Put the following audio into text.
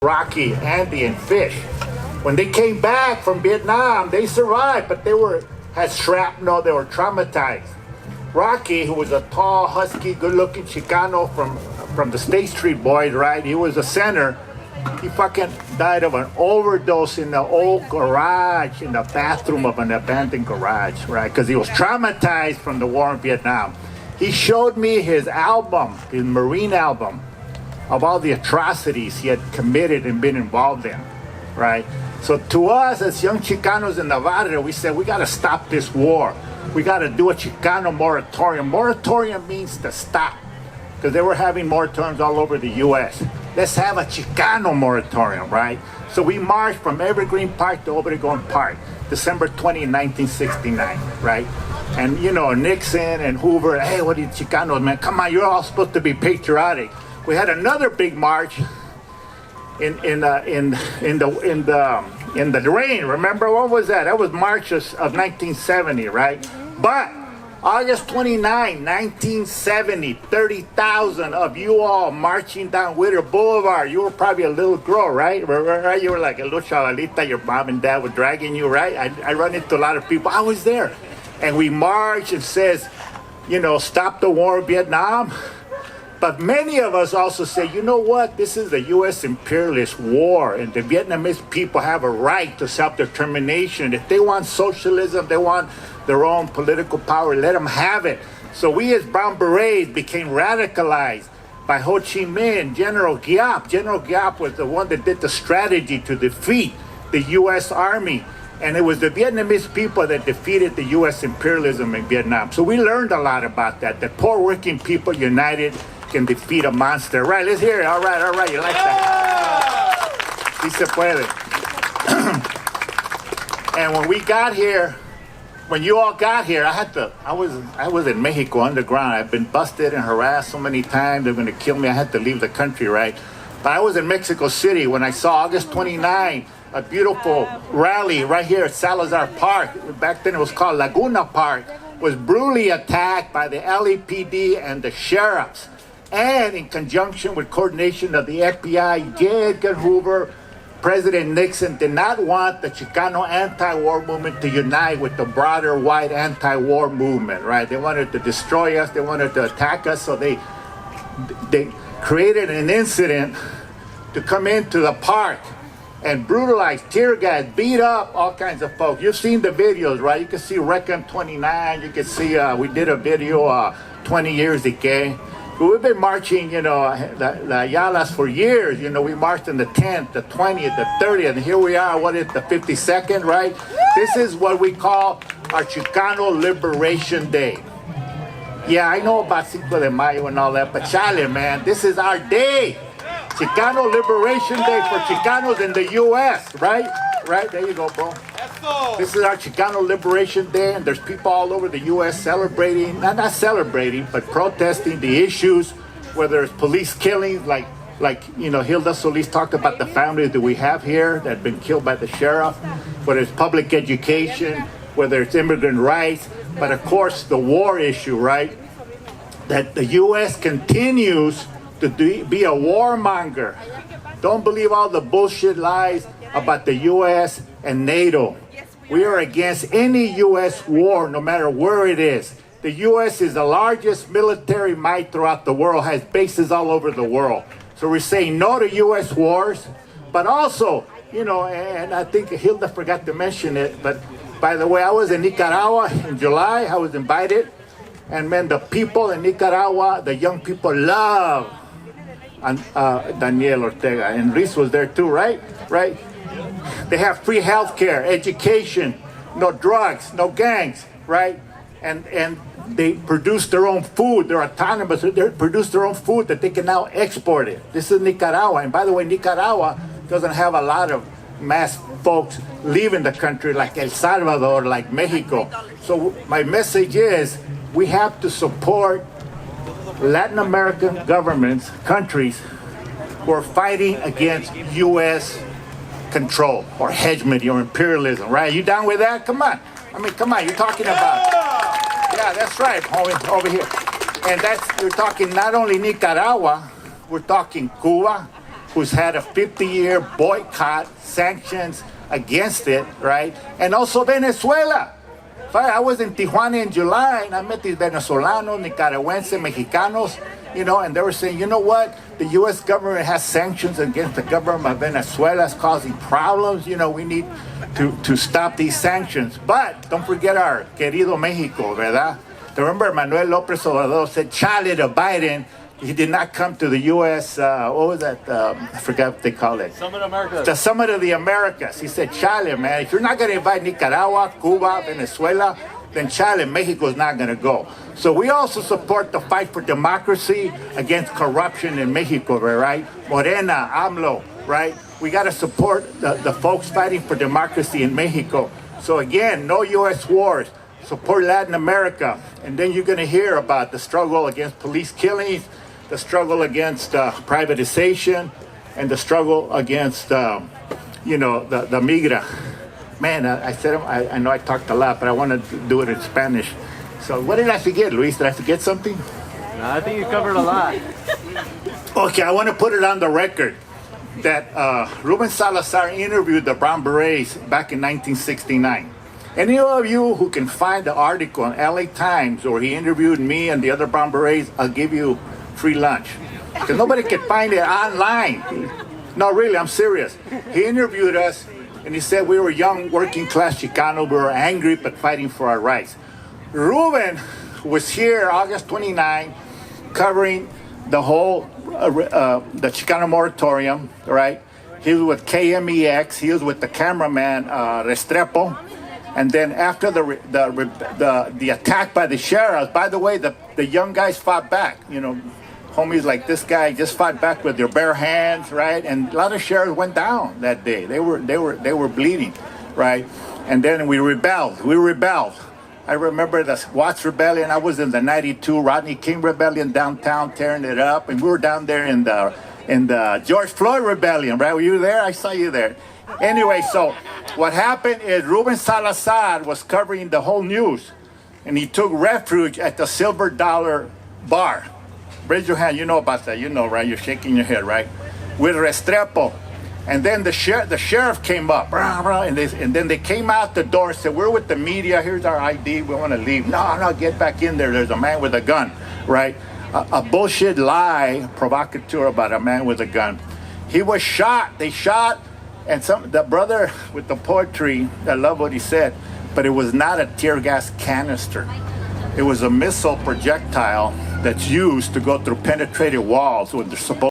Rocky, Andy, and Fish. When they came back from Vietnam, they survived, but had shrapnel. They were traumatized. Rocky, who was a tall, husky, good-looking Chicano from the State Street Boys, right? He was a center. He fucking died of an overdose in the old garage, in the bathroom of an abandoned garage, right? Because he was traumatized from the war in Vietnam. He showed me his album, his Marine album, of all the atrocities he had committed and been involved in, right? So to us as young Chicanos in Nevada, we said, we got to stop this war. We got to do a Chicano moratorium. Moratorium means to stop, because they were having moratoriums all over the U.S. Let's have a Chicano moratorium, right? So we marched from Evergreen Park to Obregon Park, December 20, 1969, right? And, you know, Nixon and Hoover, hey, what are you Chicanos, man? Come on, you're all supposed to be patriotic. We had another big march in the rain. Remember, what was that? That was March of 1970, right? But August 29, 1970, 30,000 of you all marching down Whittier Boulevard. You were probably a little girl, right? You were like a little chavalita. Your mom and dad were dragging you, right? I run into a lot of people. I was there. And we marched and says, you know, stop the war in Vietnam. But many of us also say, you know what? This is the U.S. imperialist war, and the Vietnamese people have a right to self-determination. If they want socialism, they want their own political power, let them have it. So we as Brown Berets became radicalized by Ho Chi Minh, General Giap. General Giap was the one that did the strategy to defeat the U.S. Army. And it was the Vietnamese people that defeated the U.S. imperialism in Vietnam. So we learned a lot about that poor working people united can defeat a monster. Right, let's hear it. All right, you like that? Sí se puede. And when we got here, when you all got here, I was in Mexico underground. I've been busted and harassed so many times. They're going to kill me. I had to leave the country, right? But I was in Mexico City when I saw August 29, a beautiful rally right here at Salazar Park. Back then it was called Laguna Park. Was brutally attacked by the LAPD and the sheriffs. And in conjunction with coordination of the FBI, J. Edgar Hoover, President Nixon did not want the Chicano anti-war movement to unite with the broader white anti-war movement, right? They wanted to destroy us, they wanted to attack us, so they created an incident to come into the park and brutalize, tear gas, beat up all kinds of folks. You've seen the videos, right? You can see Recon 29, you can see, we did a video 20 years ago. We've been marching, you know, the Yalas for years. You know, we marched on the 10th, the 20th, the 30th, and here we are, what is the 52nd, right? This is what we call our Chicano Liberation Day. Yeah, I know about Cinco de Mayo and all that, but chale, man, this is our day. Chicano Liberation Day for Chicanos in the U.S., right? Right, there you go, bro. This is our Chicano Liberation Day, and there's people all over the U.S. celebrating, not celebrating, but protesting the issues, whether it's police killings, like you know, Hilda Solis talked about the families that we have here that have been killed by the sheriff, whether it's public education, whether it's immigrant rights, but of course the war issue, right? That the U.S. continues to be a warmonger. Don't believe all the bullshit lies about the U.S. and NATO. We are against any U.S. war, no matter where it is. The U.S. is the largest military might throughout the world, has bases all over the world. So we're saying no to U.S. wars, but also, you know, and I think Hilda forgot to mention it, but by the way, I was in Nicaragua in July. I was invited, and man, the people in Nicaragua, the young people love Daniel Ortega, and Reese was there too, right? Right? They have free health care, education, no drugs, no gangs, right? And they produce their own food. They're autonomous. They produce their own food that they can now export it. This is Nicaragua. And by the way, Nicaragua doesn't have a lot of mass folks leaving the country like El Salvador, like Mexico. So my message is we have to support Latin American governments, countries who are fighting against U.S. control or hegemony or imperialism, right? You down with that? Come on. I mean, come on. You're talking about, yeah, that's right, homie, over here. And you're talking not only Nicaragua, we're talking Cuba, who's had a 50-year boycott, sanctions against it, right? And also Venezuela. I was in Tijuana in July, and I met these Venezolanos, Nicaragüenses, Mexicanos, and they were saying, you know what? The U.S. government has sanctions against the government of Venezuela. It's causing problems. We need to stop these sanctions. But don't forget our querido Mexico, ¿verdad? Remember Manuel López Obrador said, chale to Biden. He did not come to the U.S., what was that? I forgot what they call it. Summit of Americas. The Summit of the Americas. He said, chale, man, if you're not going to invite Nicaragua, Cuba, Venezuela, then chale, Mexico's not going to go. So we also support the fight for democracy against corruption in Mexico, right? Morena, AMLO, right? We got to support the folks fighting for democracy in Mexico. So again, no U.S. wars. Support Latin America. And then you're going to hear about the struggle against police killings, the struggle against privatization, and the struggle against, the migra. Man, I know I talked a lot, but I want to do it in Spanish. So what did I forget, Luis? Did I forget something? No, I think you covered a lot. Okay, I want to put it on the record that Ruben Salazar interviewed the Brown Berets back in 1969. Any of you who can find the article in LA Times where he interviewed me and the other Brown Berets, I'll give you free lunch. Because nobody can find it online. No, really, I'm serious. He interviewed us and he said we were young, working class Chicano. We were angry but fighting for our rights. Ruben was here August 29, covering the whole, the Chicano Moratorium, right? He was with KMEX. He was with the cameraman, Restrepo. And then after the attack by the sheriffs, by the way, the young guys fought back. Homies like this guy just fought back with their bare hands, right? And a lot of sheriffs went down that day. They were bleeding, right? And then we rebelled. I remember the Watts Rebellion. I was in the '92 Rodney King Rebellion downtown, tearing it up, and we were down there in the George Floyd Rebellion, right? Were you there? I saw you there. Anyway, so what happened is Ruben Salazar was covering the whole news, and he took refuge at the Silver Dollar Bar. Raise your hand. You know about that. You know, right? You're shaking your head, right? With Restrepo. And then the sheriff came up, and then they came out the door and said, we're with the media. Here's our ID. We want to leave. No, get back in there. There's a man with a gun, right? A bullshit lie, provocateur about a man with a gun. He was shot. They shot. And the brother with the poetry, I love what he said, but it was not a tear gas canister. It was a missile projectile that's used to go through penetrated walls when they're supposed